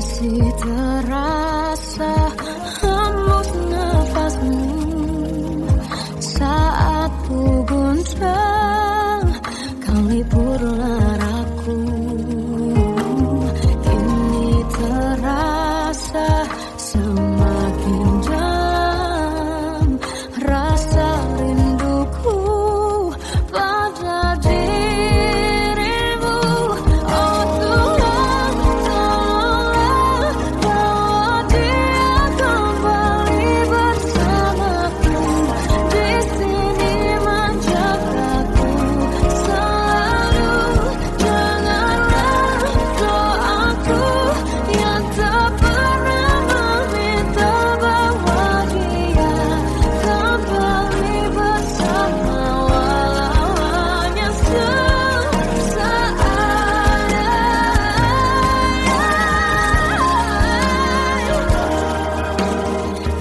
Masih terasa hembus nafasmu saat ku guncang kau liburlah aku. Kini terasa semakin dalam rasa rinduku pada dirimu. Oh Tuhan, tolonglah bawa dia kembali bersamaku. Di sini menjagaku selalu. Janganlah doaku yang tak pernah meminta bawa dia kembali bersama, walau hanya sesaat.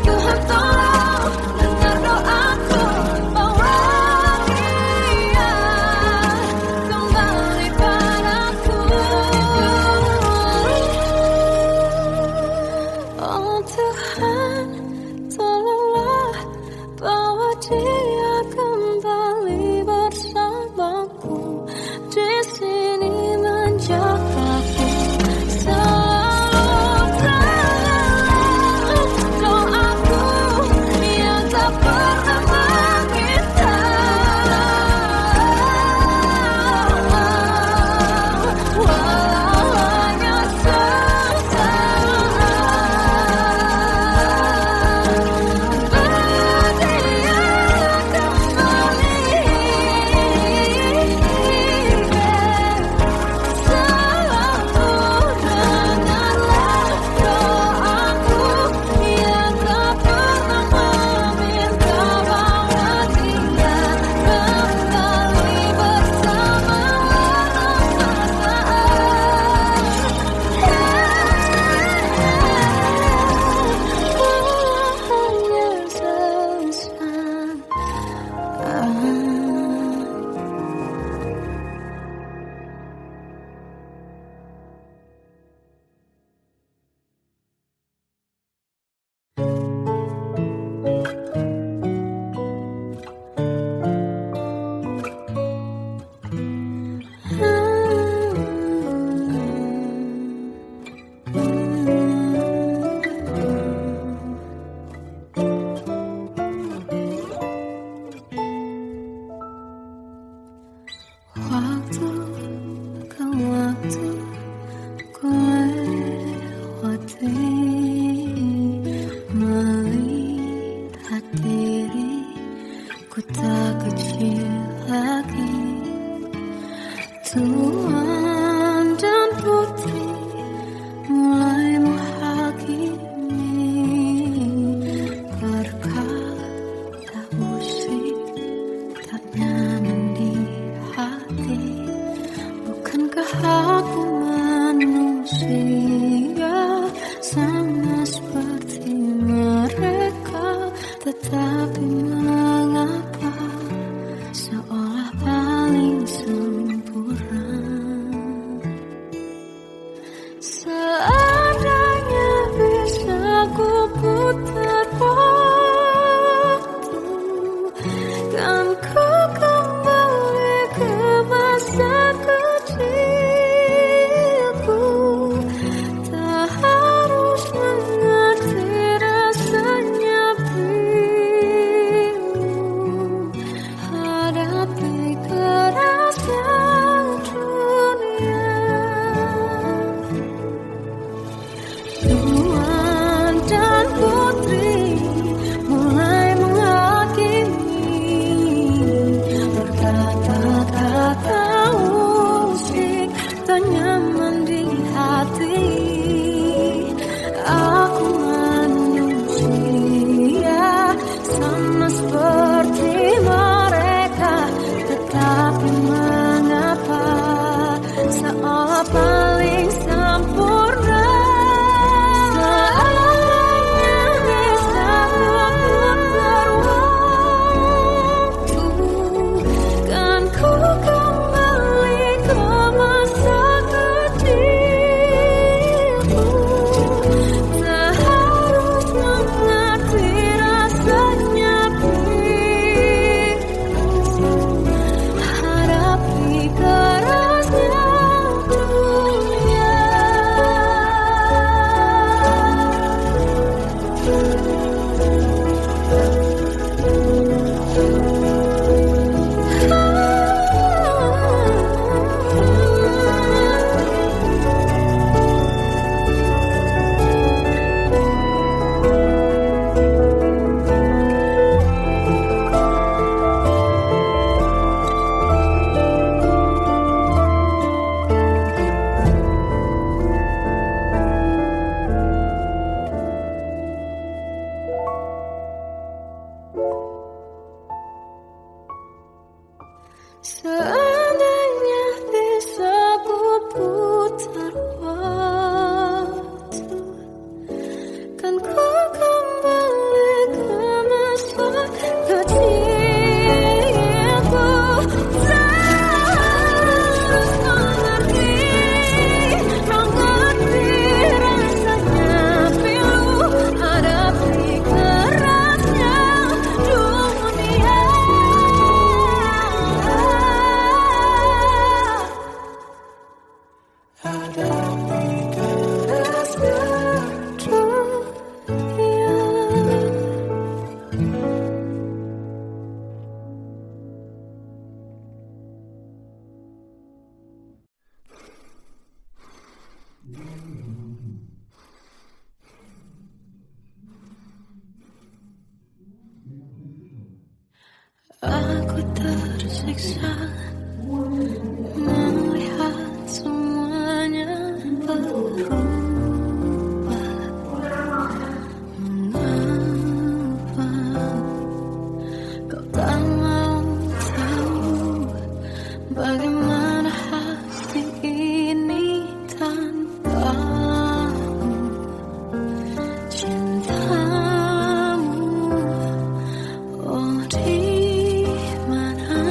Tuhan tolong dengar doaku, bawa dia kembali padaku. Oh Tuhan, tolonglah bawa dia kembali bersamaku. Di sini menjagaku selalu. Doaku yang tak pernah meminta, walau hanya sesaat. Waktu ke waktu ku lewati, melihat diri ku tak kecil lagi. Tuan dan putri mulai menghakimi, berkata musik tak nyaman di hati. Bukankah aku manusia sama seperti mereka? Tetapi mengapa seolah paling sempurna? Seandainya bisa ku putar waktu, kan ku kembali ke masa kecilku. Tak harus mengerti rasanya pilu hadapi kerasnya dunia. Tuan dan putri mulai menghakimi, berkata-kata musik tak nyaman di hati. Aku manusia sama seperti mereka, tetapi mengapa seolah paling sempurna? Seandainya bisa ku putar waktu, kan ku kembali ke masa kecilku. tersiksa melihat semuanya berubah. Mengapa kau tak mau tahu bagaimana hati ini tanpamu? Cintamu, oh di mana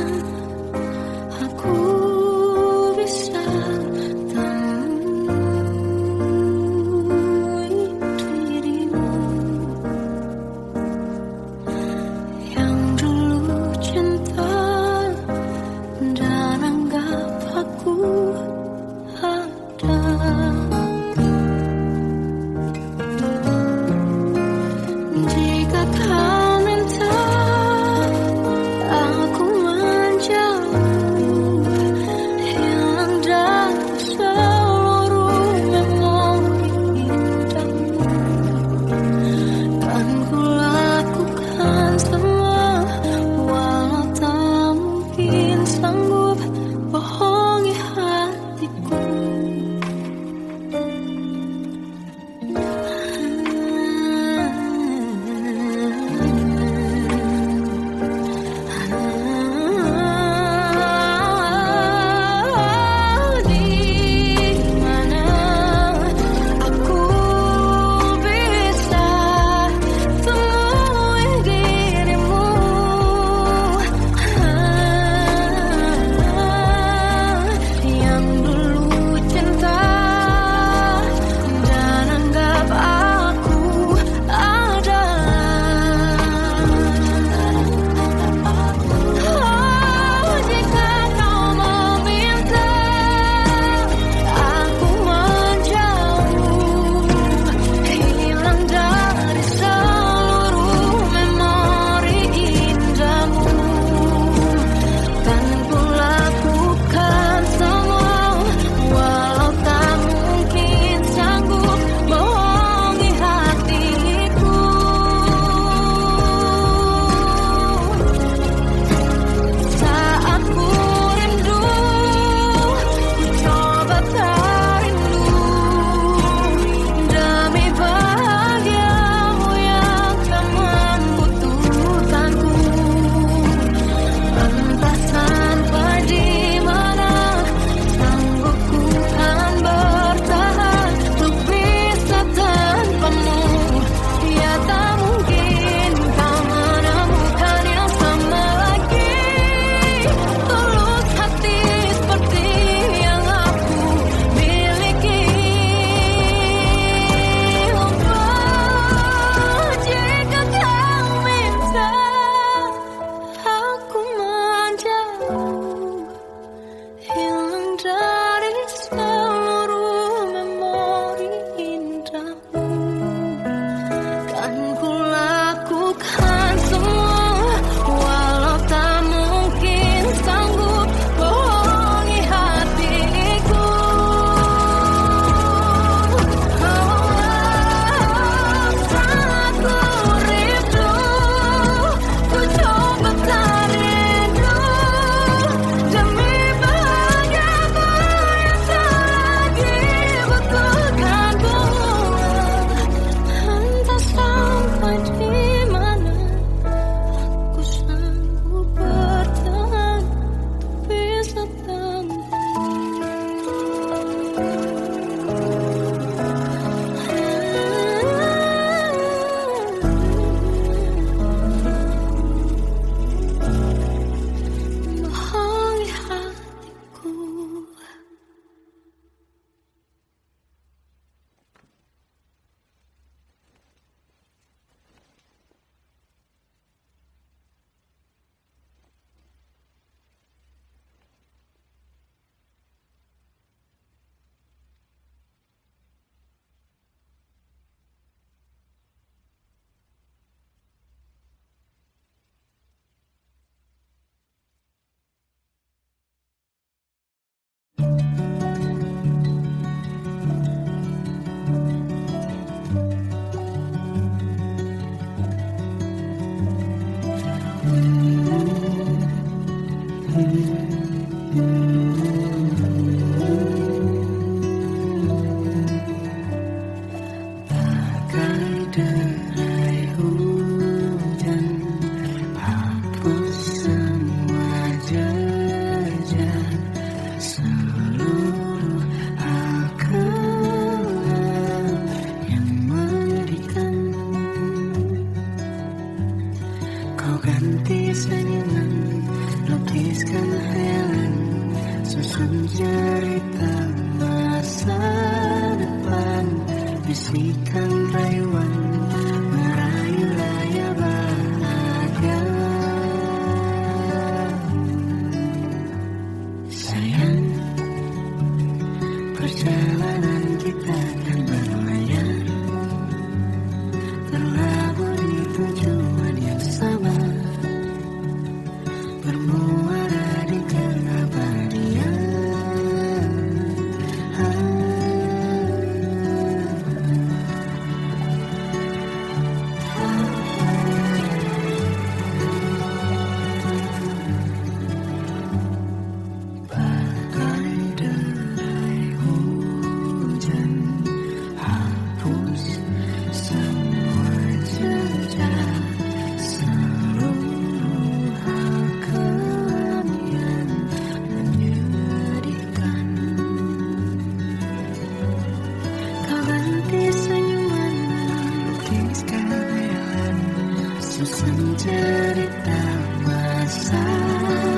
Bosan cerita masa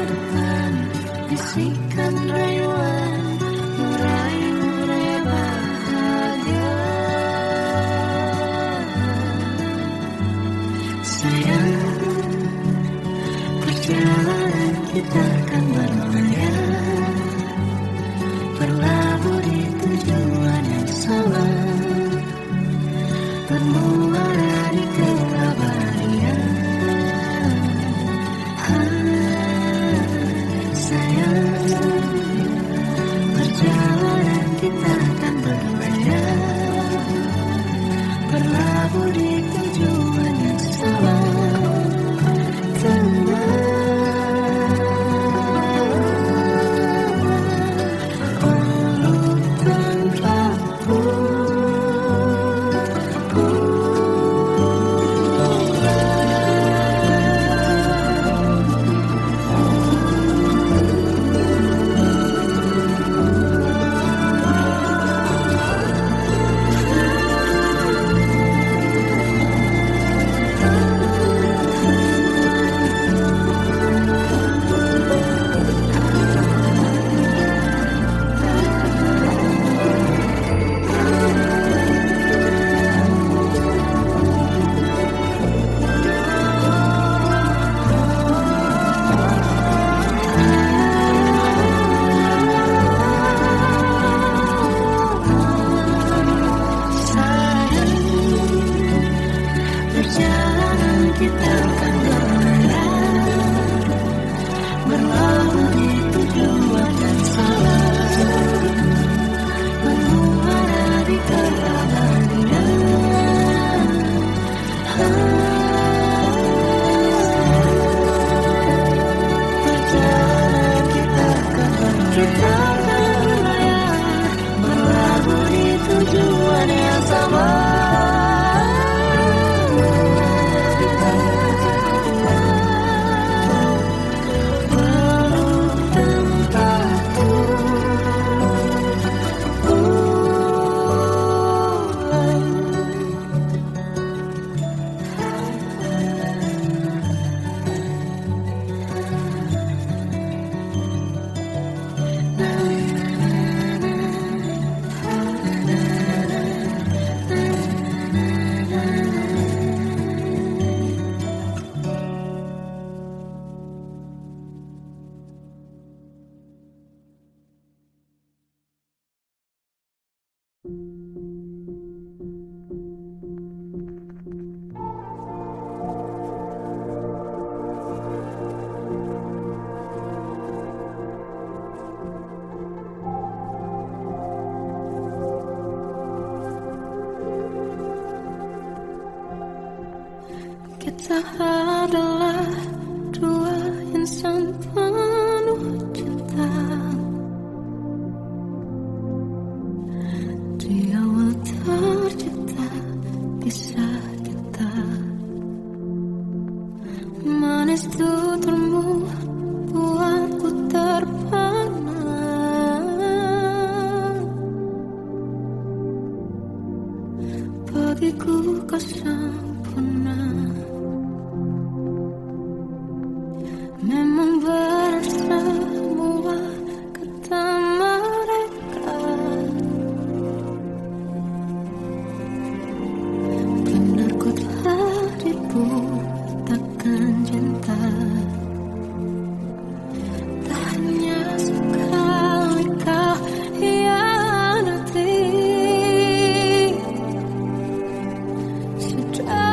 depan, bisikan rayuan meraih bahagia. Sayang, perjalanan kita akan berlayar, berlabuh di tujuan yang sama, bermuara di keabadian. Sayang, perjalanan kita akan berlayar, berlabuh di tujuan yang sama. Kita adalah dua insan penuh cinta. Di awal tercipta kisah kita, manis tuturmu buatku terpana. Bagiku kau sempurna. Memang berat semua kata mereka, benar ku telah dibutakan cinta. Tak hanya sekali kau hianati, sudah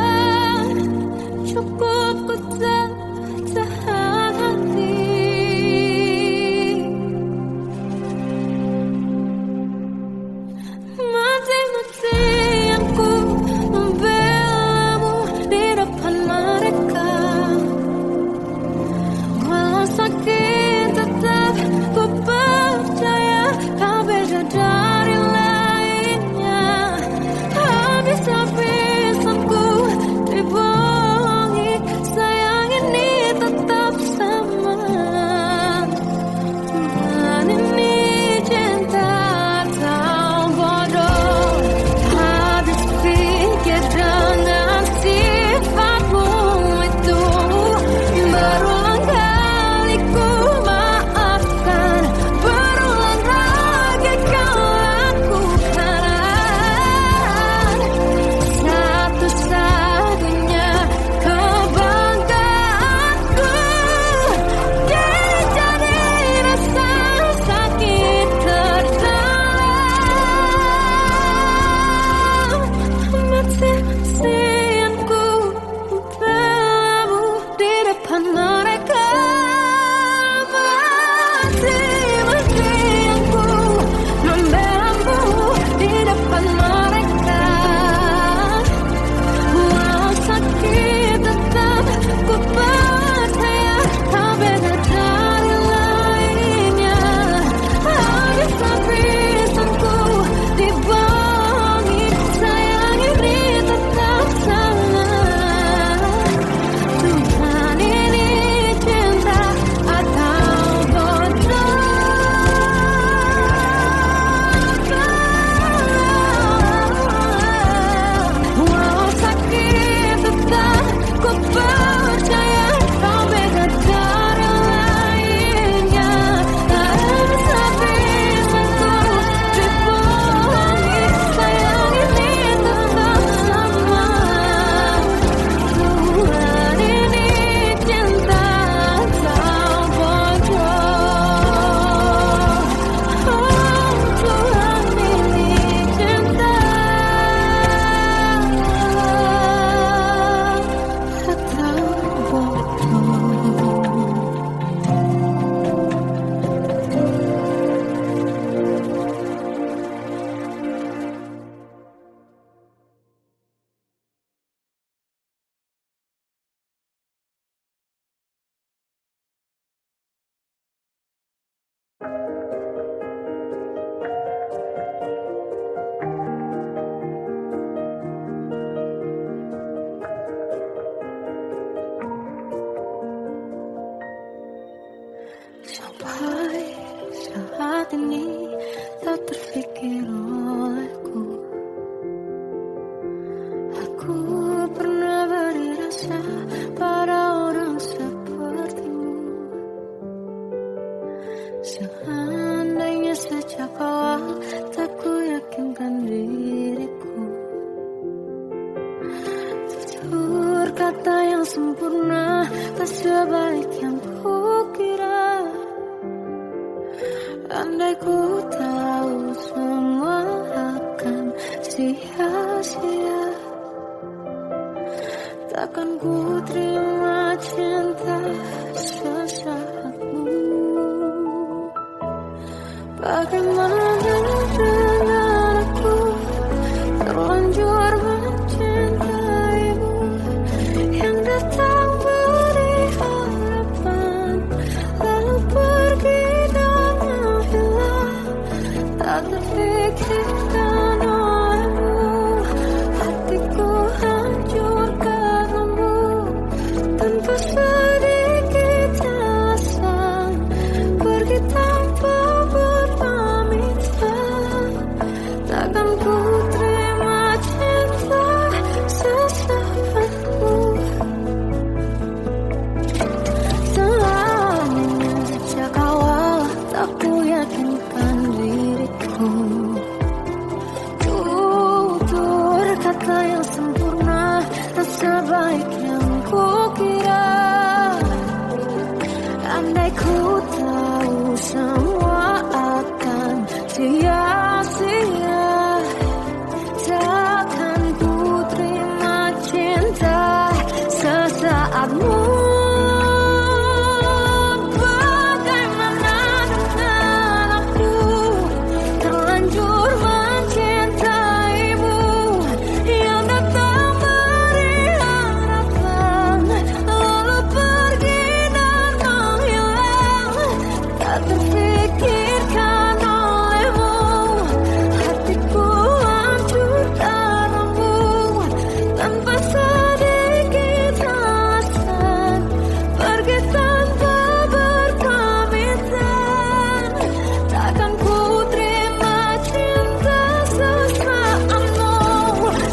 aku pernah beri rasa pada orang sepertimu. Seandainya sejak awal tak ku yakinkan diriku, tutur kata yang sempurna tak sebaik yang kukira. Andai ku tahu semua akan sia-sia, takkan ku terima cinta sesaatmu. Bagaimana dengan aku terlanjur mencintaimu, yang datang beri harapan lalu pergi dan menghilang. Tak terpikirkan olehmu, hatiku hancur karenamu. Tanpa sedikit alasan pergi tanpa berpamitan. Takkan ku terima cinta sesaatmu. Seandainya sejak awal tak ku yakinkan diriku, tutur kata yang sempurna tak sebaik yang kukira. Andai ku tahu semua akan sia-sia, takkan ku terima cinta sesaatmu. Bagaimana dengan aku terlanjur mencintaimu, yang datang beri harapan lalu pergi dan menghilang. Tak terfikirkan olehmu, hatiku hancur karenamu. Tanpa sedikit alasan pergi tanpa berpamitan. Takkan ku terima cinta sesaatmu.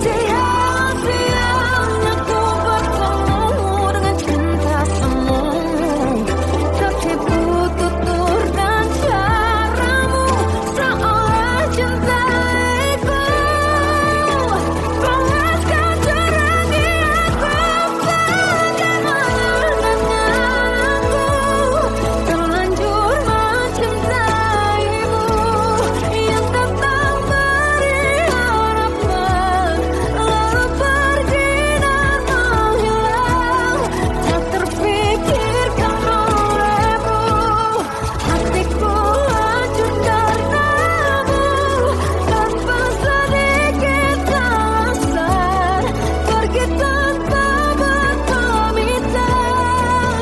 Sia-sianya ku bertemu dengan cinta semu, tertipu tutur dan caramu seolah cintaiku. Panaskan curahi aku. Bagaimana dengan aku terlanjur mencintaimu, yang datang beri harapan lalu pergi dan menghilang. Tak terpikirkan olehmu, hatiku hancur karenamu. Tanpa sedikit alasan pergi tanpa berpamitan.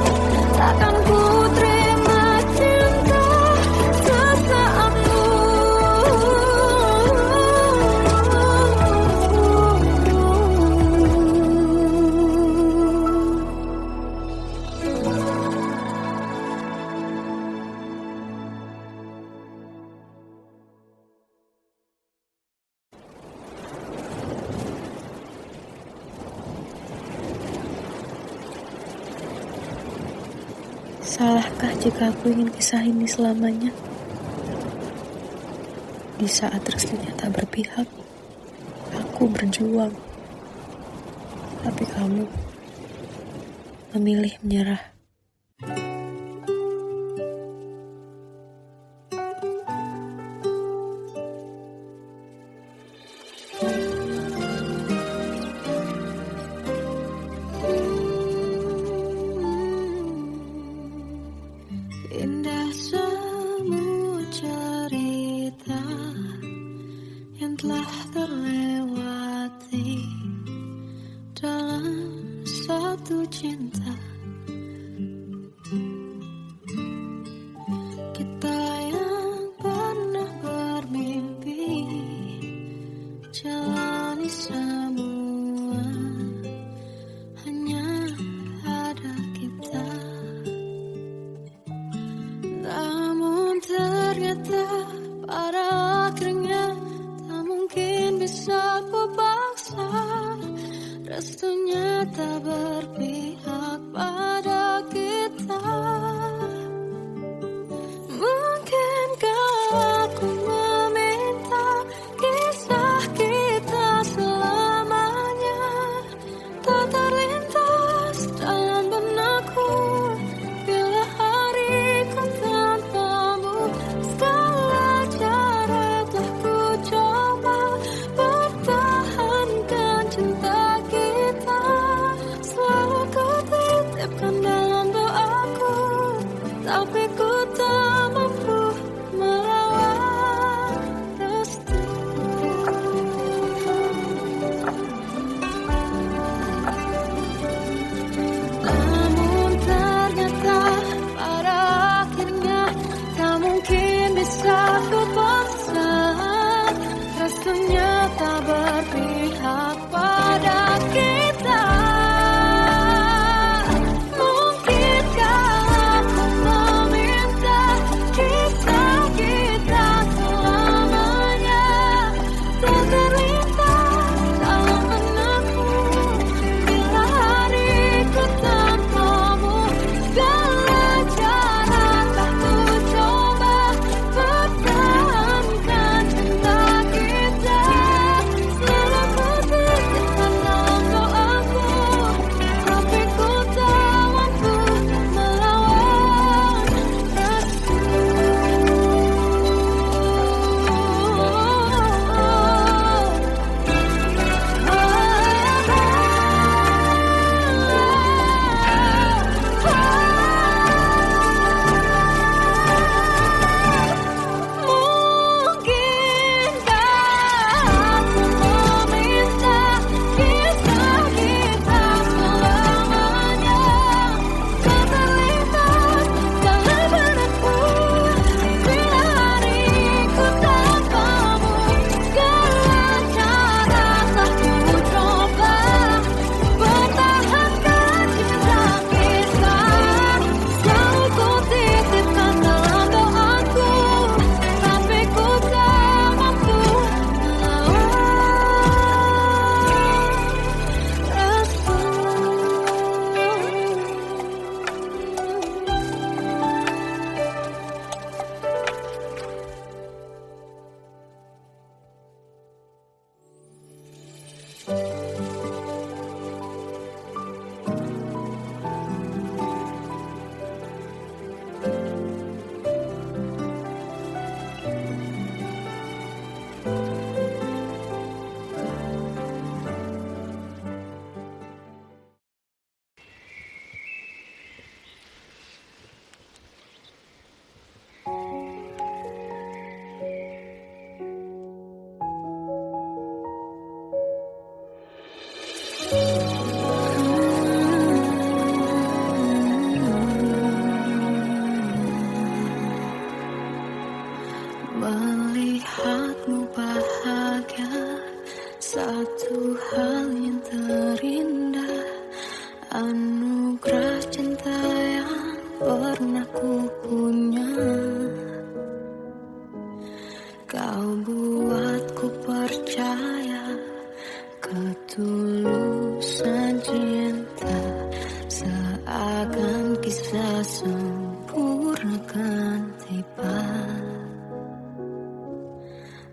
Takkan ku terima cinta sesaatmu. Salahkah jika aku ingin kisah ini selamanya? Di saat restunya tak berpihak, aku berjuang. Tapi kamu memilih menyerah. Indah semua cerita yang telah terlewati dalam satu cinta. Kita yang pernah bermimpi jalani semua, hanya ada kita. Namun ternyata pada akhirnya tak mungkin bisa ku paksa restunya tak berpihak pada kita. Mungkinkah aku meminta kisah kita selamanya tak terlintas dalam benakku bila hariku tanpamu. Segala cara telah ku coba pertahankan cinta kita. Selalu ku titipkan dalam doaku, tapi ku tak mampu merawat restu. Namun ternyata pada akhirnya tak mungkin bisa ku paksa. Restunya tak berpihak pada kita. Mungkinkah aku meminta kisah kita selamanya tak terlintas dalam benakku bila hariku tanpamu. Segala cara tak ku coba pertahankan cinta kita. Selalu ku titipkan dalam doaku, tapi ku tak mampu melawan restu. Mungkinkah aku meminta kisah kita selamanya tak terlintas dalam benakku bila hariku tanpamu. Segala cara telah ku coba pertahankan cinta kita. Selalu ku titipkan dalam doaku, tapi ku tak mampu melihatmu bahagia. Satu hal yang terindah, anugerah cinta yang pernah ku punya. Kau buatku percaya ketulusan cinta, seakan kisah sempurna kan tiba.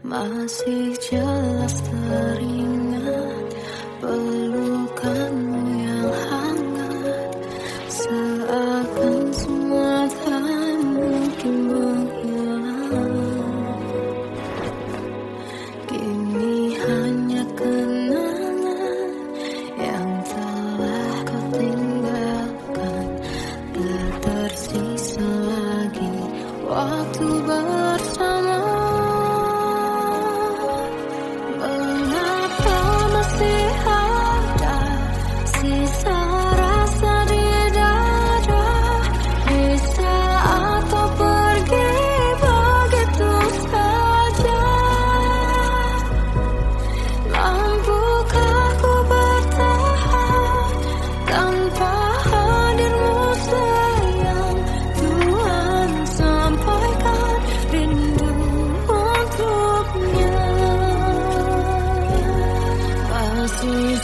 Masih jelas teringat pelukanmu yang hangat, seakan semua tak mungkin menghilang. Kini hanya kenangan yang telah kau tinggalkan, tak tersisa lagi waktu bersama. Mengapa masih ada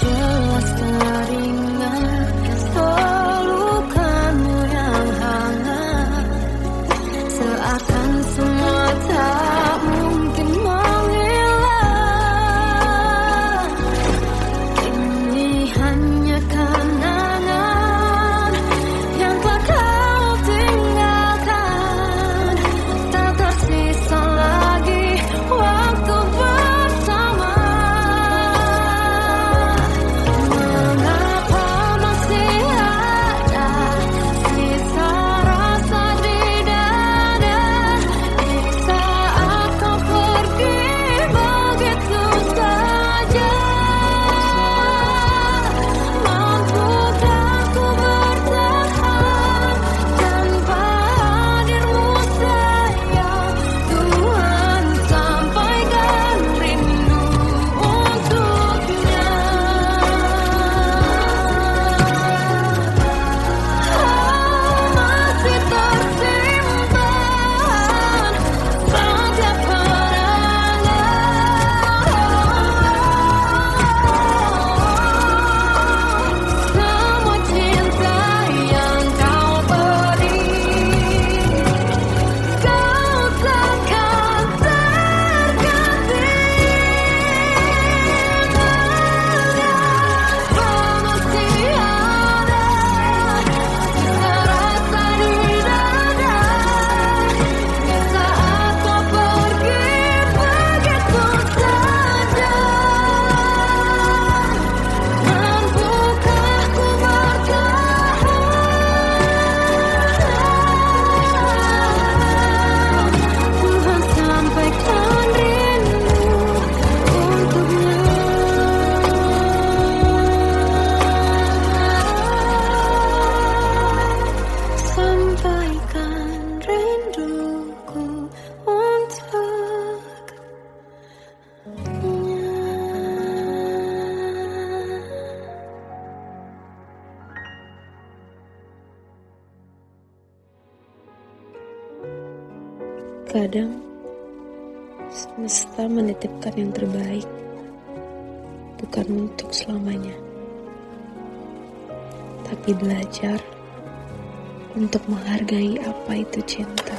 jelas teringat pelukanmu yang hangat, seakan semua tak mungkin menghilang. Ini hanya kenangan yang telah kau tinggalkan, tak tersisa lagi waktu bersama. Mengapa masih ada sisa rasa di dada di saat kau pergi begitu saja? Mampukah ku bertahan tanpa hadirmu sayang? Tuhan, sampaikan rindu untuknya. Masih tersimpan setiap semua cinta yang kau beri. Kau takkan terganti. Mengapa masih ada sisa rasa di dada di saat kau pergi begitu saja? Mampukah ku bertahan? Tuhan, sampaikan rindu untuknya. Sampaikan rinduku untuknya. Kadang semesta menitipkan yang terbaik, bukan untuk selamanya, tapi belajar untuk menghargai apa itu cinta.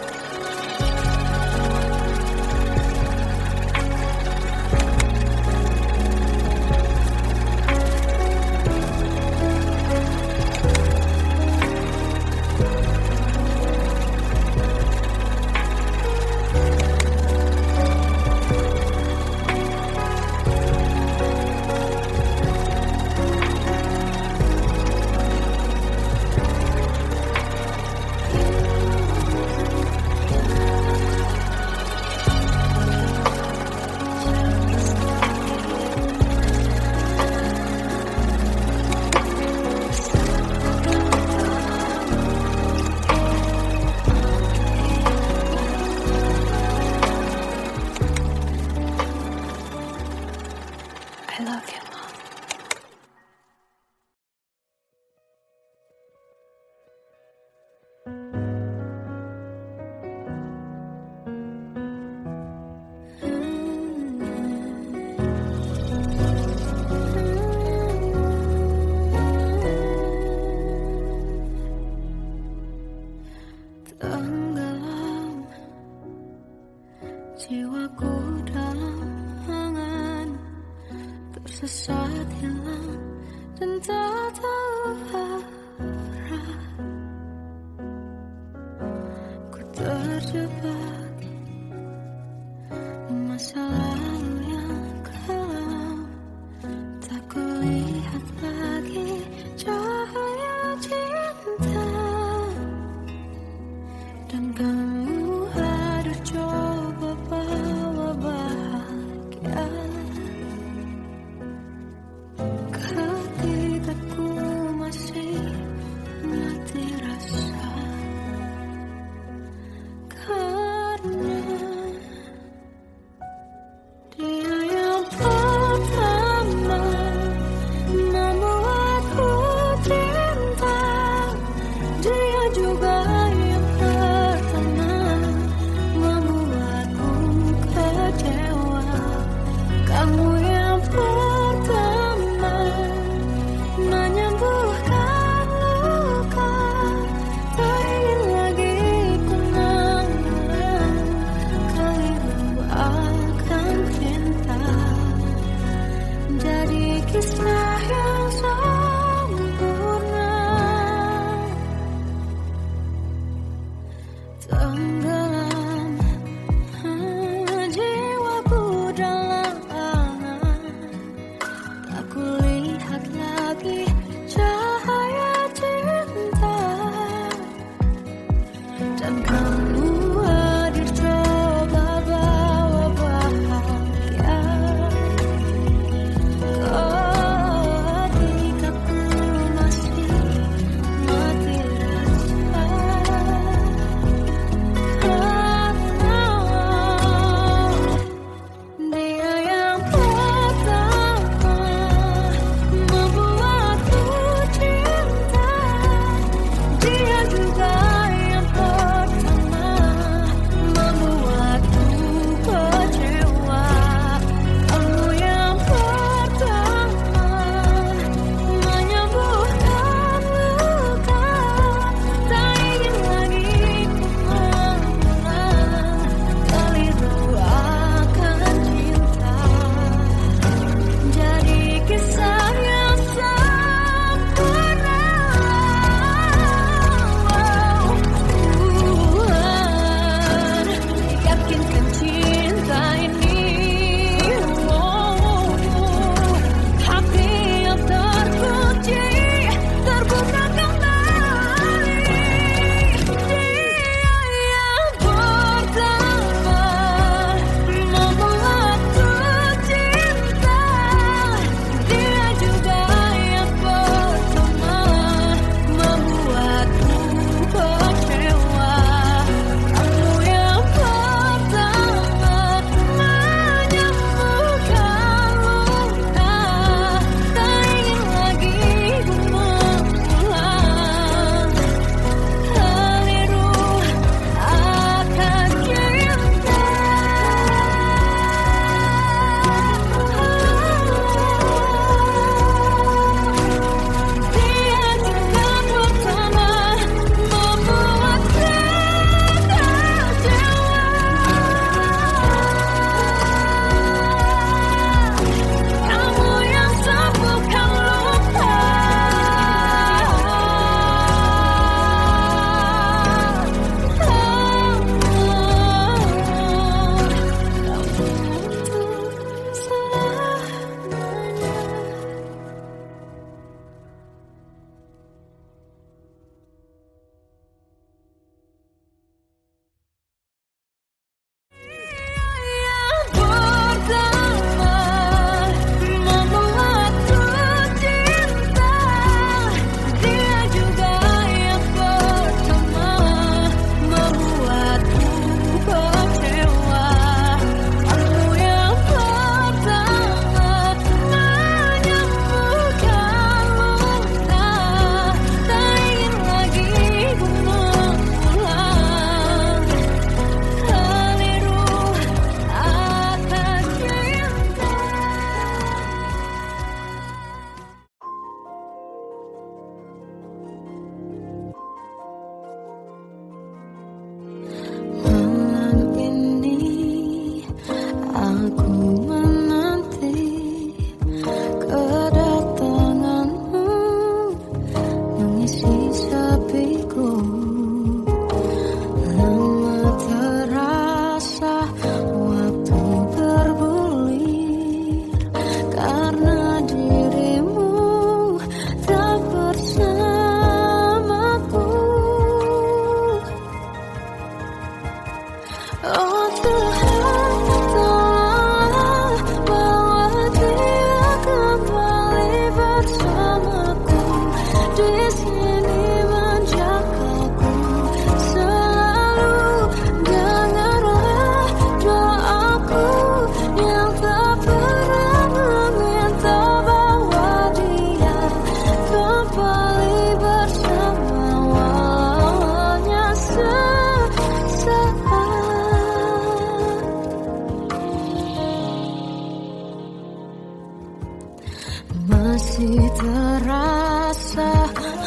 terasa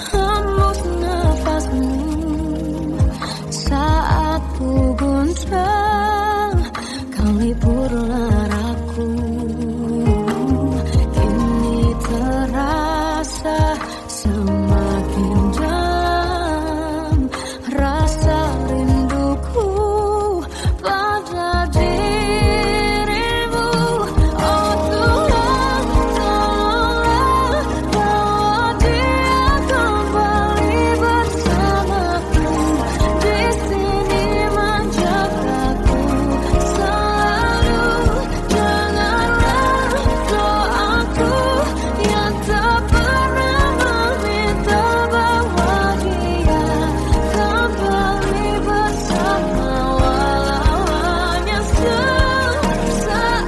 hembus nafasmu saat ku goncang, kau liburlah aku. Kini terasa semakin dalam rasa rinduku pada dirimu. Oh Tuhan, tolonglah bawa dia kembali bersamaku. Di sini menjagaku selalu. Dengarlah doaku yang tak pernah meminta bawa dia kembali bersama, walau hanya sesaat.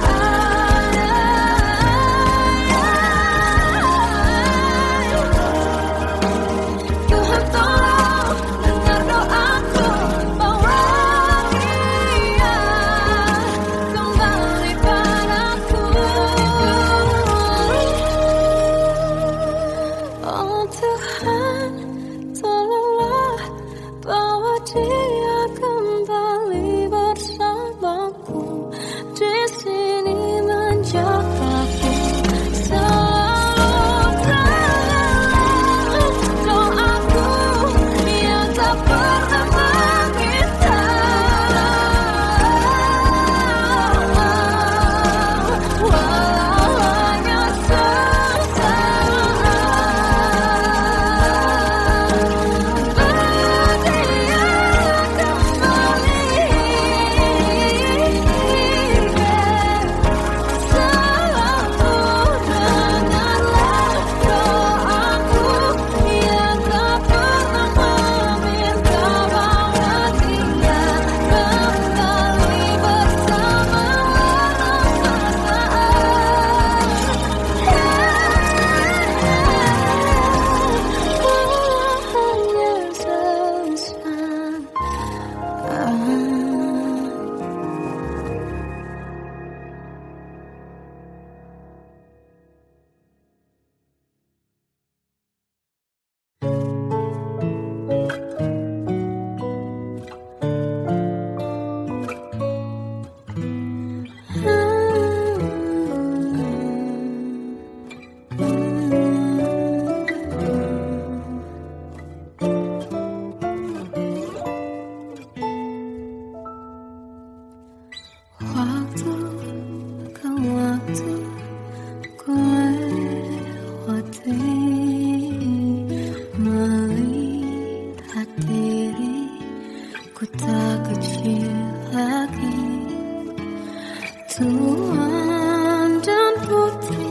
Tuhan tolong dengar doaku, bawa dia kembali padaku. Oh Tuhan, tolonglah bawa dia kembali bersamaku. Di sini menjagaku selalu. Doaku yang tak pernah meminta, walau hanya sesaat. Waktu ke waktu ku lewati, melihat diri ku tak kecil lagi. Tuan dan putri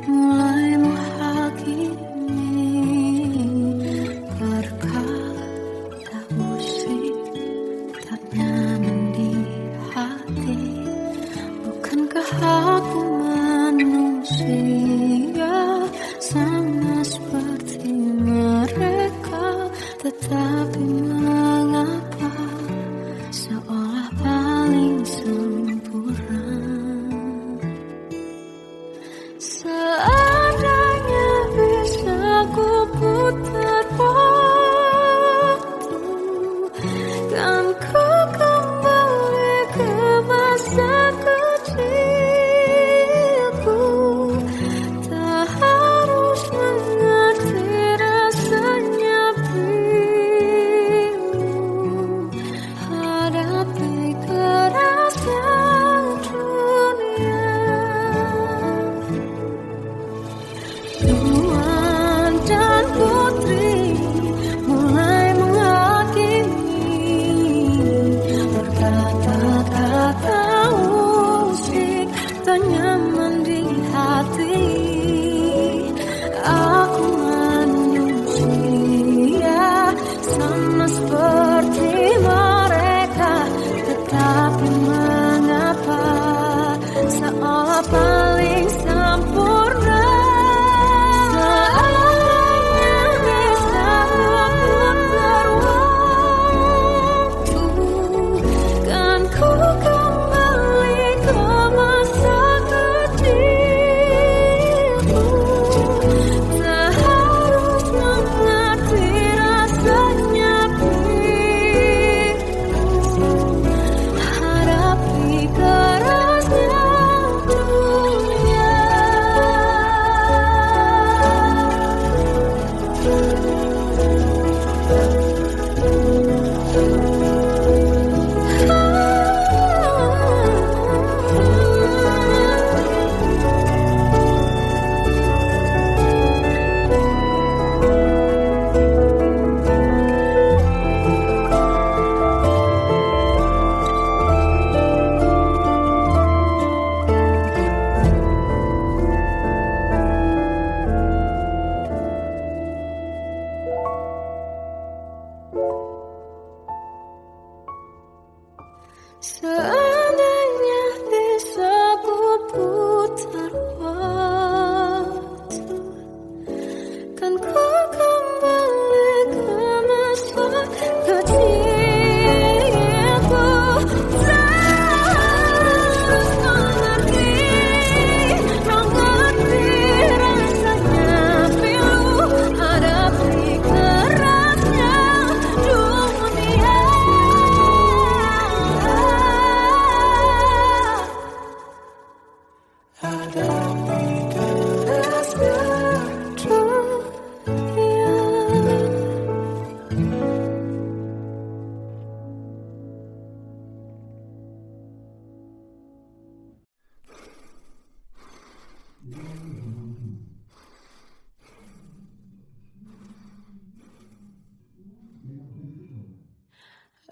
mulai menghakimi, berkata musik tak nyaman di hati. Bukankah aku manusia sama seperti mereka? Tetapi mengapa seolah paling sempurna? Seandainya bisa ku putar waktu, kan ku kembali ke masa kecilku. Tak harus mengerti rasanya pilu, hadapi kerasnya dunia. Tuan dan putri mulai menghakimi, berkata-kata musik tak nyaman di hati. Aku manusia sama seperti mereka, tetapi mengapa seolah paling sempurna? Seandainya Seandainya bisa ku putar waktu, kan ku kembali ke masa kecilku. Terus mengerti, mengerti rasanya pilu hadapi kerasnya dunia. Hadapi kerasnya dunia.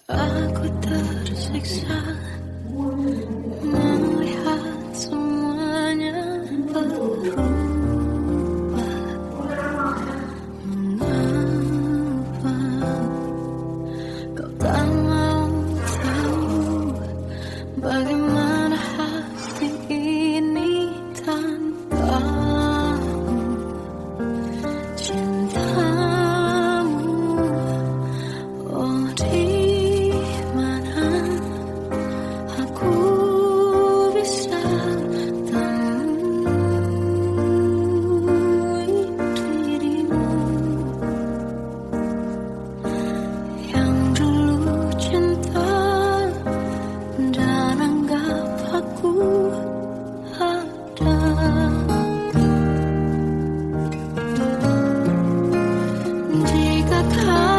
Aku tersiksa melihat semuanya berubah. Mengapa kau tak mau tahu bagaimana hati ini tanpamu? Cintamu, oh di mana aku bisa temui dirimu yang dulu cinta dan anggap aku ada. Jika kau